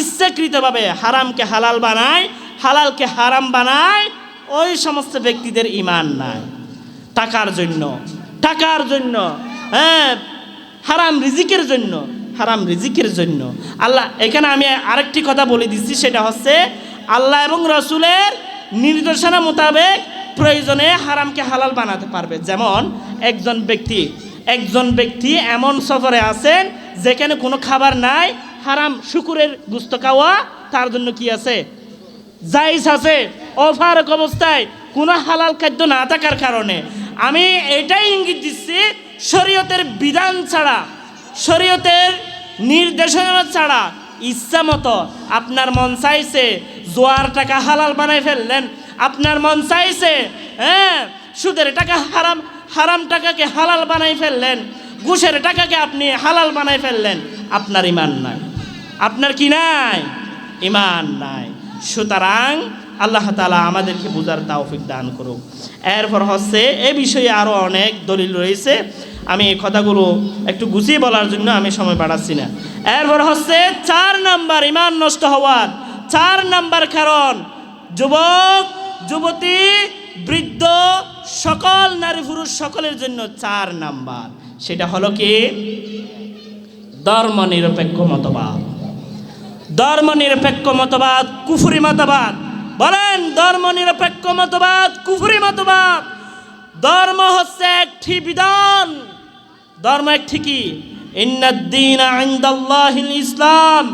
Speaker 1: ইচ্ছাকৃতভাবে হারামকে হালাল বানায়, হালালকে হারাম বানায়, ওই সমস্ত ব্যক্তিদের ঈমান নাই। টাকার জন্য হারাম রিজিকের জন্য হারাম রিজিকের জন্য। আল্লাহ এখানে আমি আরেকটি কথা বলে দিচ্ছি, সেটা হচ্ছে আল্লাহ এবং রসুলের নির্দেশনা মোতাবেক প্রয়োজনে হারামকে হালাল বানাতে পারবে। যেমন একজন ব্যক্তি এমন সফরে আছেন যেখানে কোনো খাবার নাই, হারাম শুকুরের গোশত খাওয়া তার জন্য কি আছে, জায়েজ আছে। অফারক অবস্থায় কোনো হালাল খাদ্য না থাকার কারণে আমি এটাই ইঙ্গিত দিচ্ছি, শরীয়তের বিধান ছাড়া, শরীয়তের নির্দেশনা ছাড়া ইচ্ছা মতো আপনার মন চাইছে জোয়ার টাকা হালাল বানাই ফেললেন, আপনার মন চাইছে সুদের টাকা হারাম টাকাকে হালাল বানাই ফেললেন, ঘুষের টাকাকে আপনি হালাল বানাই ফেললেন, আপনার ঈমান নাই। আপনার কি নাই? ঈমান নাই। সুতরাং আল্লাহ তাআলা আমাদেরকে বুঝার তৌফিক দান করুক। এরপর হচ্ছে এ বিষয়ে আরও অনেক দলিল রয়েছে, আমি এই কথাগুলো একটু গুছিয়ে বলার জন্য আমি সময় বাড়াচ্ছি না। এরপর হচ্ছে 4 নাম্বার ঈমান নষ্ট হওয়ার 4 নাম্বার কারণ, যুবক যুবতী বৃদ্ধ সকল নারী পুরুষ সকলের জন্য 4 নাম্বার, সেটা হলো কি ধর্ম নিরপেক্ষ মতবাদ। ধর্ম নিরপেক্ষ মতবাদ কুফরি মতবাদ। বলেন ধর্ম নিরপেক্ষ মতবাদ কুফরি মতবাদ। ধর্ম হচ্ছে একটি বিধান, ধর্ম একটি কি, ইন্নাদ-দীনা ইনদাল্লাহিল ইসলাম।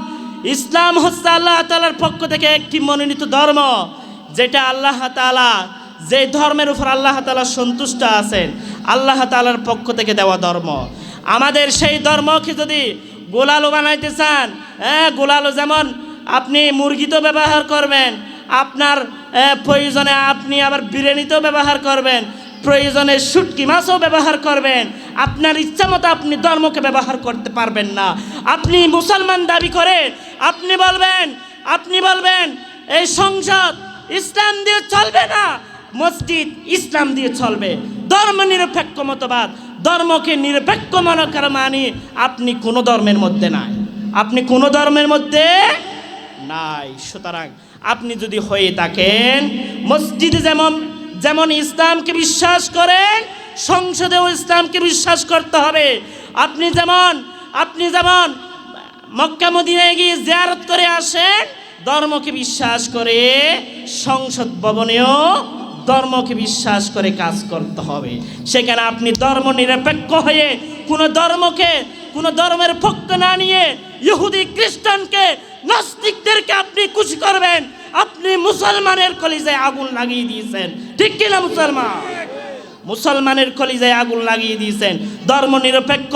Speaker 1: ইসলাম হচ্ছে আল্লাহ তাআলার পক্ষ থেকে একটি মনোনীত ধর্ম, যেটা আল্লাহ তাআলা, যে ধর্মের উপর আল্লাহ তাআলা সন্তুষ্ট আছেন, আল্লাহ তাআলার পক্ষ থেকে দেওয়া ধর্ম। আমাদের সেই ধর্মকে যদি গোলালো বানাইতে চান, গোলালো যেমন আপনি মুরগিতেও ব্যবহার করবেন, আপনার প্রয়োজনে আপনি আবার বিরিয়ানিতেও ব্যবহার করবেন, প্রয়োজনে শুটকি মাছও ব্যবহার করবেন, আপনার ইচ্ছা মতো আপনি ধর্মকে ব্যবহার করতে পারবেন না। আপনি মুসলমান দাবি করে আপনি বলবেন এই সংসদ ইসলাম দিয়ে চলবে না, মসজিদ ইসলাম দিয়ে চলবে। ধর্ম নিরপেক্ষ মতবাদ, ধর্মকে নিরপেক্ষ মনে করা মানে আপনি কোনো ধর্মের মধ্যে নাই, আপনি কোনো ধর্মের মধ্যে নাই। সুতরাং আপনি যদি হয়ে থাকেন মসজিদে যেমন ইসলামকে বিশ্বাস করেন, সংসদেও ইসলামকে বিশ্বাস করতে হবে। আপনি যেমন মক্কা মদিনায় গিয়ে জিয়ারত করে আসেন, ধর্মকে বিশ্বাস করে সংসদ ভবনেও ধর্মকে বিশ্বাস করে কাজ করতে হবে। সেখানে আপনি ধর্ম নিরপেক্ষ হয়ে কোনো ধর্মের পক্ষ না নিয়ে ইহুদি খ্রিস্টানকে নাস্তিকদেরকে আপনি খুশি করবেন, আপনি মুসলমানের কলিজায় আগুন লাগিয়ে দিয়েছেন। ঠিক কিনা? মুসলমানের কলিজায় আগুন লাগিয়ে দিয়েছেন। ধর্ম নিরপেক্ষ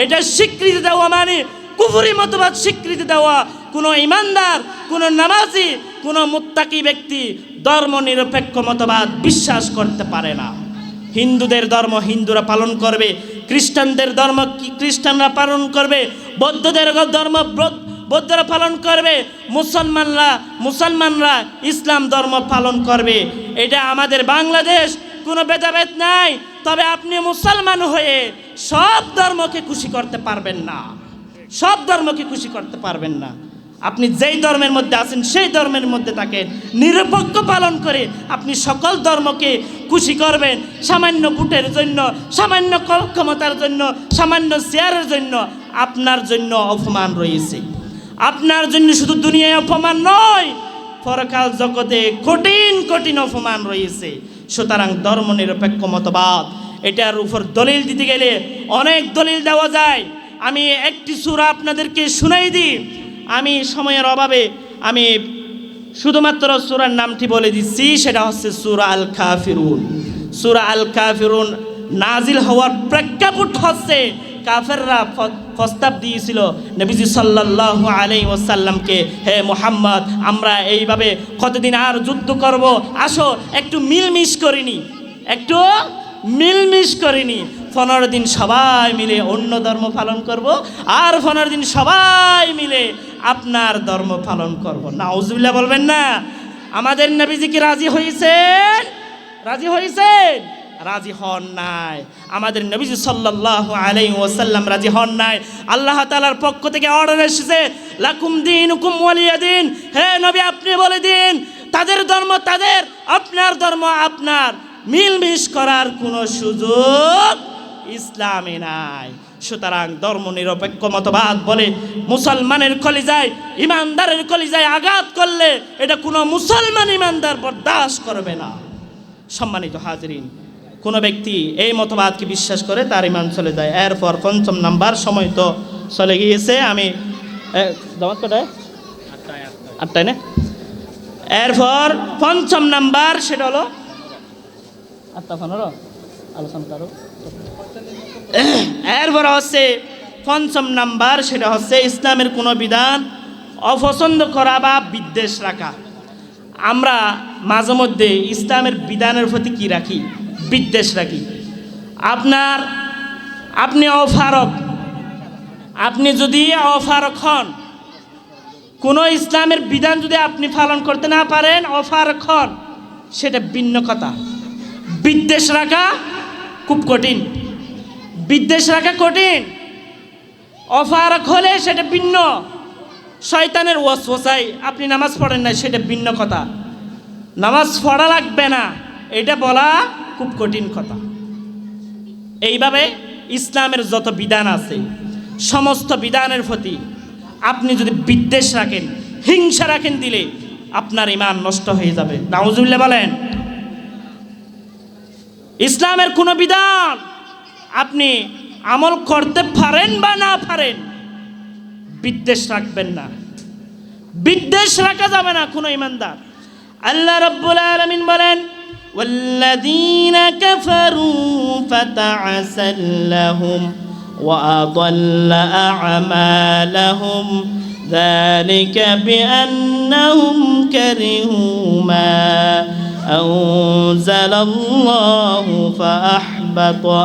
Speaker 1: এটা স্বীকৃতি দেওয়া মানে কুফরি মতবাদ স্বীকৃতি দেওয়া। কোনো ইমানদার, কোনো নামাজি, কোনো মুত্তাকি ব্যক্তি ধর্ম নিরপেক্ষ মতবাদ বিশ্বাস করতে পারে না। হিন্দুদের ধর্ম হিন্দুরা পালন করবে, খ্রিস্টানদের ধর্ম খ্রিস্টানরা পালন করবে, বৌদ্ধদের ধর্ম বৌদ্ধরা পালন করবে, মুসলমানরা ইসলাম ধর্ম পালন করবে। এটা আমাদের বাংলাদেশ, কোনো ভেদাভেদ নাই। তবে আপনি মুসলমান হয়ে সব ধর্মকে খুশি করতে পারবেন না, সব ধর্মকে খুশি করতে পারবেন না। আপনি যেই ধর্মের মধ্যে আছেন সেই ধর্মের মধ্যে তাকে নিরপেক্ষ পালন করে আপনি সকল ধর্মকে খুশি করবেন। সামান্য ভোটের জন্য, সামান্য ক্ষমতার জন্য, সামান্য শেয়ারের জন্য আপনার জন্য অপমান রয়েছে। আপনার জন্য শুধু দুনিয়ায় অপমান নয়, পরকাল জগতে কঠিন কঠিন অপমান রয়েছে। সুতরাং ধর্ম নিরপেক্ষ মতবাদ এটার উপর দলিল দিতে গেলে অনেক দলিল দেওয়া যায়। আমি একটি সূরা আপনাদেরকে শুনাই দিই। আমি সময়ের অভাবে আমি শুধুমাত্র সূরার নামটি বলে দিচ্ছি, সেটা হচ্ছে সূরা আল কাফিরুন। সূরা আল কাফিরুন নাজিল হওয়ার প্রেক্ষাপট হচ্ছে কাফেররা প্রস্তাব দিয়েছিল নবীজি সাল্লাল্লাহু আলাইহি ওয়াসাল্লামকে, হে মুহাম্মদ আমরা এইভাবে কতদিন আর যুদ্ধ করব, আসো একটু মিলমিশ করিনি 15 দিন সবাই মিলে অন্য ধর্ম পালন করব, আর 15 দিন সবাই মিলে আপনার ধর্ম পালন করব। নাউজুবিল্লাহ বলবেন না? আমাদের নবীজি কি রাজি হয়েছেন? রাজি হন নাই। আমাদের নবীজি সাল্লাল্লাহু আলাইহি ওয়াসাল্লাম রাজি হন নাই। আল্লাহ তাআলার পক্ষ থেকে অর্ডার এসেছে লাকুম দীনুকুম ওয়ালিয়া দীন। হে নবী আপনি বলে দিন, তাদের ধর্ম তাদের, আপনার ধর্ম আপনার, মিলমিশ করার কোনো সুযোগ ইসলামে নাই। সুতরাং ধর্মনিরপেক্ষ মতবাদ বলে মুসলমানের কলিজায়, ইমানদারের কলিজায় আঘাত করলে এটা কোনো মুসলমান ইমানদার বরদাস্ত করবে না। সম্মানিত হাজিরিন, কোনো ব্যক্তি এই মতবাদকে বিশ্বাস করে তার ইমান চলে যায়। এরপর ৫ম নাম্বার, সময় তো চলে গিয়েছে, আমি জামাত কটায় ৮টায় না, এরপর ৫ম নাম্বার সেটা হলো ৮:১৫ আলোচনা করো। এরপর হচ্ছে ৫ম নাম্বার, সেটা হচ্ছে ইসলামের কোনো বিধান অপছন্দ করা বা বিদ্বেষ রাখা। আমরা মাঝে মধ্যে ইসলামের বিধানের প্রতি কি রাখি? বিদ্বেষ রাখি। আপনি অফারক, আপনি যদি অফারক হন, কোনো ইসলামের বিধান যদি আপনি পালন করতে না পারেন, অফারক হন, সেটা ভিন্ন কথা। বিদ্বেষ রাখা খুব কঠিন, বিদ্বেষ রাখা কঠিন। অফারক হলে সেটা ভিন্ন। শয়তানের ওয়াসওয়াসায় আপনি নামাজ পড়েন না, সেটা ভিন্ন কথা। নামাজ পড়া লাগবে না, এটা বলা খুব কঠিন কথা। এইভাবে ইসলামের যত বিধান আছে, সমস্ত বিধানের প্রতি আপনি যদি বিদ্বেষ রাখেন, হিংসা রাখেন, দিলে আপনার ঈমান নষ্ট হয়ে যাবে। নাউজুবিল্লাহ বলেন। ইসলামের কোনো বিধান আপনি আমল করতে পারেন বা না পারেন, বিদ্বেষ রাখবেন না, বিদ্বেষ রাখা যাবে না কোনো ঈমানদার। আল্লাহ রাব্বুল আলামিন বলেন, ওয়াল্লাযীনা কাফারু ফাতা'আসাল লাহুম ওয়া আদাল্লা আ'মালাহুম যালিকা বিআন্নাহুম কারিহু মা আনজালাল্লাহু ফাআহবাতা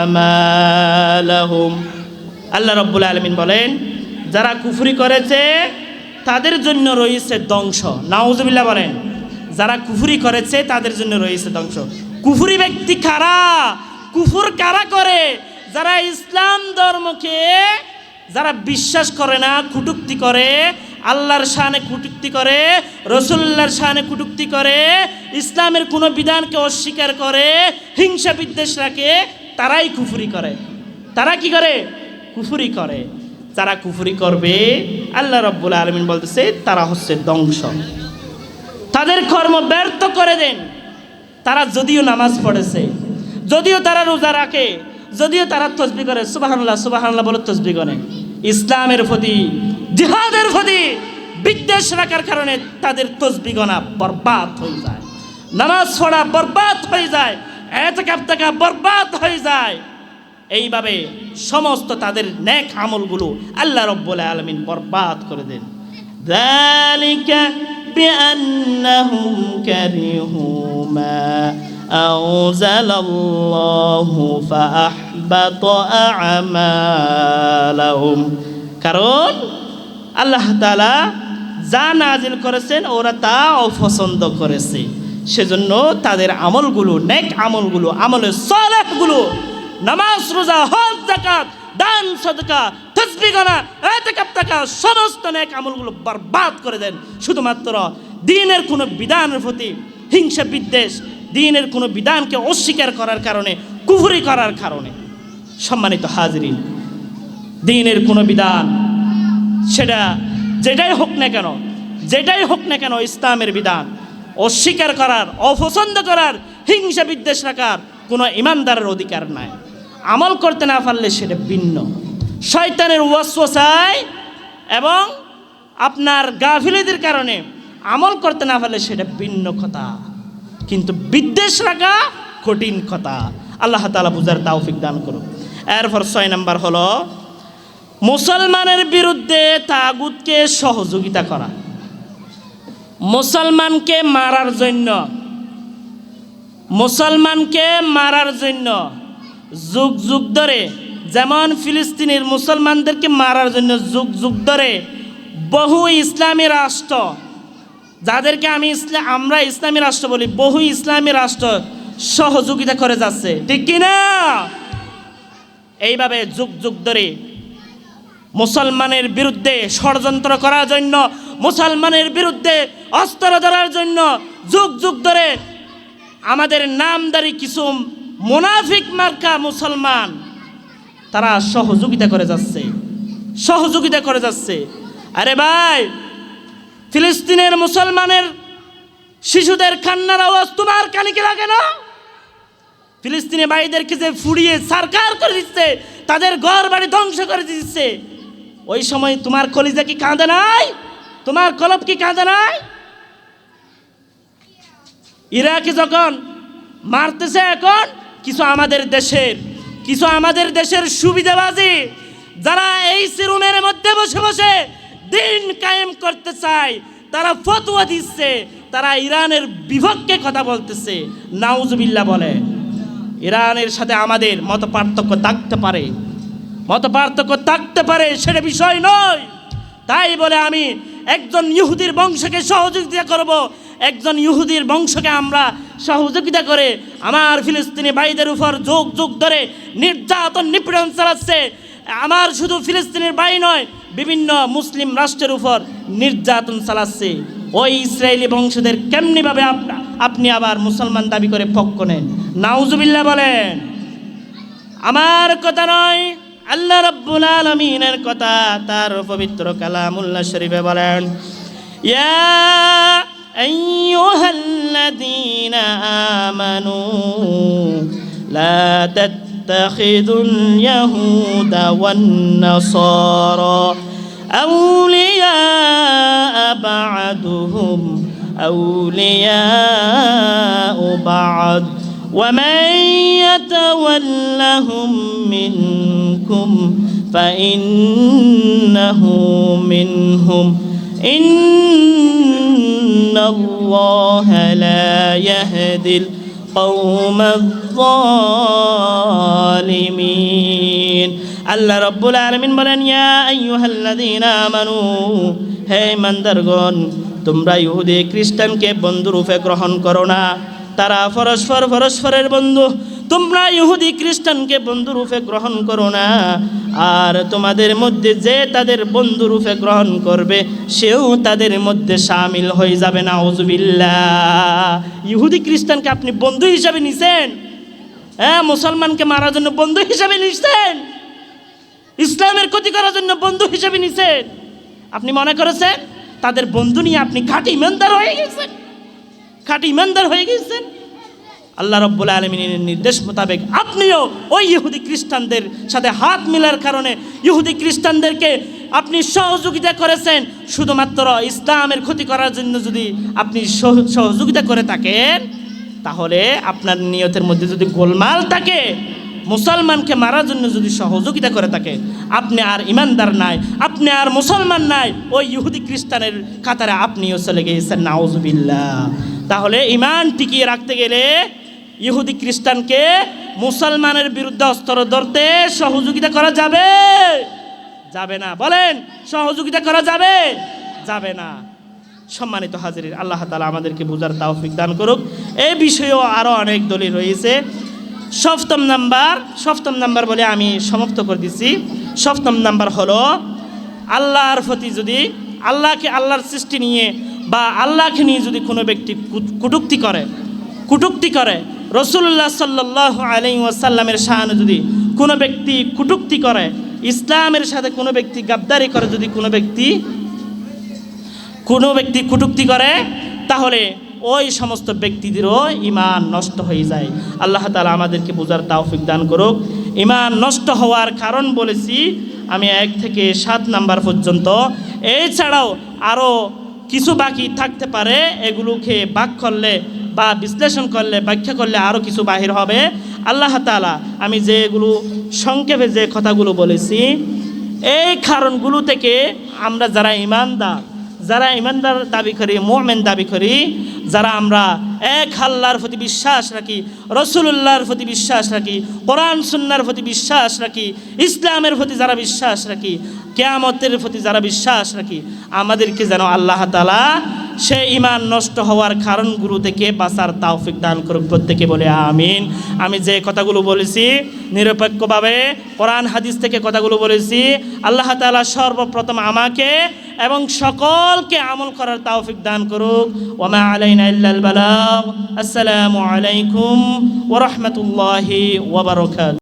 Speaker 1: আ'মালাহুম। আল্লাহ রাব্বুল আলামিন বলেন, যারা কুফরি করেছে তাদের জন্য রয়েছে ধ্বংস। নাউজুবিল্লাহ বলেন। যারা কুফরি করেছে তাদের জন্য রয়েছে ধ্বংস। কুফরি ব্যক্তি কারা? কুফর কারা করে? যারা ইসলাম ধর্মকে যারা বিশ্বাস করে না, কটূক্তি করে, আল্লাহর শানে কটূক্তি করে, রাসূলুল্লাহর শানে কটূক্তি করে, ইসলামের কোনো বিধানকে অস্বীকার করে, হিংসা বিদ্বেষ রাখে, তারাই কুফরি করে। তারা কি করে? কুফরি করে। যারা কুফরি করবে, আল্লাহ রাব্বুল আলামিন বলতেছে তারা হচ্ছে ধ্বংস। তাদের কর্ম ব্যর্থ করে দেন। তারা যদিও নামাজ পড়েছে, যদিও তারা রোজা রাখে, যদিও তারা তাসবিহ করে, সুবহানাল্লাহ সুবহানাল্লাহ বলে তাসবিহ করে, ইসলামের প্রতি, জিহাদের প্রতি বিদ্বেষ রাখার কারণে তাদের তাসবিহ গনা বরবাদ হয়ে যায়, নামাজ পড়া বরবাদ হয়ে যায়, ইতিকাফ থাকা বরবাদ হয়ে যায়। এইভাবে সমস্ত তাদের নেক আমলগুলো আল্লাহ রাব্বুল আলামিন বরবাদ করে দেন। যালিকা বিআন্নাহুম কারিহু মা আনজালাল্লাহু ফাআহবাতা আ'মালাহুম। কারণ আল্লাহ তাআলা যা নাজিল করেছেন ওরা তা অপছন্দ করেছে, সেজন্য তাদের আমলগুলো, নেক আমলগুলো, আমলে সালেহগুলো, নামাজ, রোজা, হজ, যাকাত, দান, সাদকা, তাসবিহ গানা, ইতিকাফ থাকা, সমস্ত নেক আমলগুলো বরবাদ করে দেন। শুধুমাত্র দ্বীনের কোনো বিধানের প্রতি হিংসা বিদ্বেষ, দ্বীনের কোনো বিধানকে অস্বীকার করার কারণে, কুফরি করার কারণে। সম্মানিত হাজিরিন, দ্বীনের কোনো বিধান, সেটা যেটাই হোক না কেন, যেটাই হোক না কেন, ইসলামের বিধান অস্বীকার করার, অপছন্দ করার, হিংসা বিদ্বেষ রাখার কোনো ঈমানদারের অধিকার নাই। আমল করতে না পারলে সেটা ভিন্ন। শয়তানের ওয়াসওয়াসায় এবং আপনার গাফিলতির কারণে আমল করতে না পারলে সেটা ভিন্ন কথা, কিন্তু বিদ্বেষ রাখা কঠিন কথা। আল্লাহ তাআলা বুঝার তৌফিক দান করুন। এরপর 6 নাম্বার হলো মুসলমানের বিরুদ্ধে তাগুতকে সহযোগিতা করা। মুসলমানকে মারার জন্য, মুসলমানকে মারার জন্য যুগ যুগ ধরে, যেমন ফিলিস্তিনের মুসলমানদেরকে মারার জন্য যুগ যুগ ধরে বহু ইসলামী রাষ্ট্র, যাদেরকে আমরা ইসলামী রাষ্ট্র বলি, বহু ইসলামী রাষ্ট্র সহযোগিতা করে যাচ্ছে, ঠিক কিনা? এইভাবে যুগ যুগ ধরে মুসলমানের বিরুদ্ধে ষড়যন্ত্র করার জন্য, মুসলমানের বিরুদ্ধে অস্ত্র ধরার জন্য যুগ যুগ ধরে আমাদের নামদারি কিছু মুনাফিক মার্কা মুসলমান তারা সহযোগিতা করে যাচ্ছে। আরে ভাই, ফিলিস্তিনের মুসলমানের শিশুদের কান্নার আওয়াজ তোমার কানে কি লাগে না? ফিলিস্তিনি ভাইদেরকে যে ফুড়িয়ে সরকার করে দিচ্ছে, তাদের ঘর বাড়ি ধ্বংস করে দিচ্ছে, ওই সময় তোমার কলিজা কি কাঁদে নাই? তোমার কলব কি কাঁদে নাই? ইরাকে যখন মারতেছে, এখন কিছু আমাদের দেশের সুবিধাবাজি যারা এই রুমের মধ্যে বসে বসে দিন কায়েম করতে চায়, তারা ফতোয়া দিচ্ছে, তারা ইরানের বিপক্ষে কথা বলতেছে। নাউজুবিল্লাহ বলে। ইরানের সাথে আমাদের মত পার্থক্য থাকতে পারে, সেটা বিষয় নয়। তাই বলে আমি একজন ইহুদির বংশকে সহযোগিতা করব, একজন ইহুদির বংশকে আমরা সহযোগিতা করে আমার ফিলিস্তিনি ভাইদের উপর যুগ যুগ ধরে নির্যাতন নিপীড়ন চালাচ্ছে। আমার শুধু ফিলিস্তিনের ভাই নয়, বিভিন্ন মুসলিম রাষ্ট্রের উপর নির্যাতন চালাচ্ছে। ওই ইসরায়েলি বংশদের কেমনিভাবে আপনি আবার মুসলমান দাবি করে পক্ষ নেন? নাউজুবিল্লাহ বলেন। আমার কথা নয়, আল্লাহ রাব্বুল আলামিনের কথা। তার পবিত্র কালামুল্লাহ শরীফে বলেন, ইয়া আইয়ুহাল্লাযীনা আমানু লা তাত্তাখিযুল ইয়াহুদা ওয়ান নাসারা আউলিয়া বা'দুহুম আউলিয়া বা'দ ومن يتولهم منكم فإنه منهم إن الله لا يهدي القوم الظالمين আল্লাহ রাব্বুল আলামিন বলেন, ইয়া আইয়ুহাল্লাযীনা আমানু, হে ইমানদারগণ, তোমরা ইহুদি খ্রিস্টানকে বন্ধুরূপে গ্রহণ করো না। তারা পরস্পরের বন্ধু, তোমরা ইহুদি খ্রিস্টানকে বন্ধুরূপে গ্রহণ করো না। আর তোমাদের মধ্যে যে তাদের বন্ধুরূপে গ্রহণ করবে, সেও তাদের মধ্যে শামিল হয়ে যাবে। নাউজুবিল্লাহ। ইহুদি খ্রিস্টানকে আপনি বন্ধু হিসাবে নিছেন? হ্যাঁ, মুসলমানকে মারার জন্য বন্ধু হিসাবে নিছেন, ইসলামের ক্ষতি করার জন্য বন্ধু হিসাবে নিছেন। আপনি মনে করেছেন তাদের বন্ধু নিয়ে আপনি খাঁটি ইমানদার হয়ে গেছেন। আল্লাহ রাব্বুল আলামিনের নির্দেশ মোতাবেক আপনিও ওই ইহুদি খ্রিস্টানদের সাথে হাত মিলার কারণে ইহুদি খ্রিস্টানদেরকে আপনি সহযোগিতা করেছেন। শুধুমাত্র ইসলামের ক্ষতি করার জন্য যদি আপনি সহযোগিতা করে থাকেন, তাহলে আপনার নিয়তের মধ্যে যদি গোলমাল থাকে, মুসলমানকে মারার জন্য যদি সহযোগিতা করে থাকে, আপনি আর ইমানদার নাই, আপনি আর মুসলমান নাই, ওই ইহুদি খ্রিস্টানের কাতারে আপনিও চলে গিয়েছেন। নাউজুবিল্লাহ। তাহলে ইমান টিকিয়ে রাখতে গেলে ইহুদি খ্রিস্টানকে মুসলমানের বিরুদ্ধে অস্ত্র ধরতে সহযোগিতা করা যাবে না। বলেন, সহযোগিতা করা যাবে না। সম্মানিত হাজিরিন, আল্লাহ তাআলা আমাদেরকে বুঝার তৌফিক দান করুক। এই বিষয়েও আরও অনেক দলিল রয়েছে। সপ্তম নাম্বার বলে আমি সমাপ্ত করে দিচ্ছি। সপ্তম নাম্বার হলো, আল্লাহর প্রতি যদি আল্লাহর সৃষ্টি নিয়ে বা আল্লাহকে নিয়ে যদি কোনো ব্যক্তি কুটুক্তি করে, রাসূলুল্লাহ সাল্লাল্লাহু আলাইহি ওয়াসাল্লামের শানে যদি কোনো ব্যক্তি কুটুক্তি করে, ইসলামের সাথে কোনো ব্যক্তি গাদ্দারি করে, যদি কোনো ব্যক্তি কুটুক্তি করে, তাহলে ওই সমস্ত ব্যক্তিদেরও ঈমান নষ্ট হয়ে যায়। আল্লাহ তাআলা আমাদেরকে বুঝার তৌফিক দান করুক। ঈমান নষ্ট হওয়ার কারণ বলেছি আমি 1 থেকে 7 নাম্বার পর্যন্ত। এছাড়াও আরও কিছু বাকি থাকতে পারে, এগুলোকে ভাগ করলে বা বিশ্লেষণ করলে, ব্যাখ্যা করলে আরও কিছু বাহির হবে। আল্লাহ তাআলা আমি যেগুলো সংক্ষেপে যে কথাগুলো বলেছি, এই কারণগুলো থেকে আমরা যারা ইমানদার দাবি করি, মুমিন দাবি করি, যারা আমরা এক আল্লাহর প্রতি বিশ্বাস রাখি, রাসূলুল্লাহর প্রতি বিশ্বাস রাখি, কোরআন সুন্নাহর প্রতি বিশ্বাস রাখি, ইসলামের প্রতি যারা বিশ্বাস রাখি, কিয়ামতের প্রতি যারা বিশ্বাস রাখি, আমাদেরকে যেন আল্লাহ তাআলা সে ঈমান নষ্ট হওয়ার কারণগুলো থেকে বাঁচার তৌফিক দান করুক। প্রত্যেকে বলে আমিন। আমি যে কথাগুলো বলেছি নিরপেক্ষভাবে কোরআন হাদিস থেকে কথাগুলো বলেছি, আল্লাহ তাআলা সর্বপ্রথম আমাকে এবং সকলকে আমল করার তৌফিক দান করুক। ওয়া মা আলাইনা ইল্লাল বালাগ। আসসালামু আলাইকুম ওয়া রাহমাতুল্লাহি ওয়া বারাকাতুহু।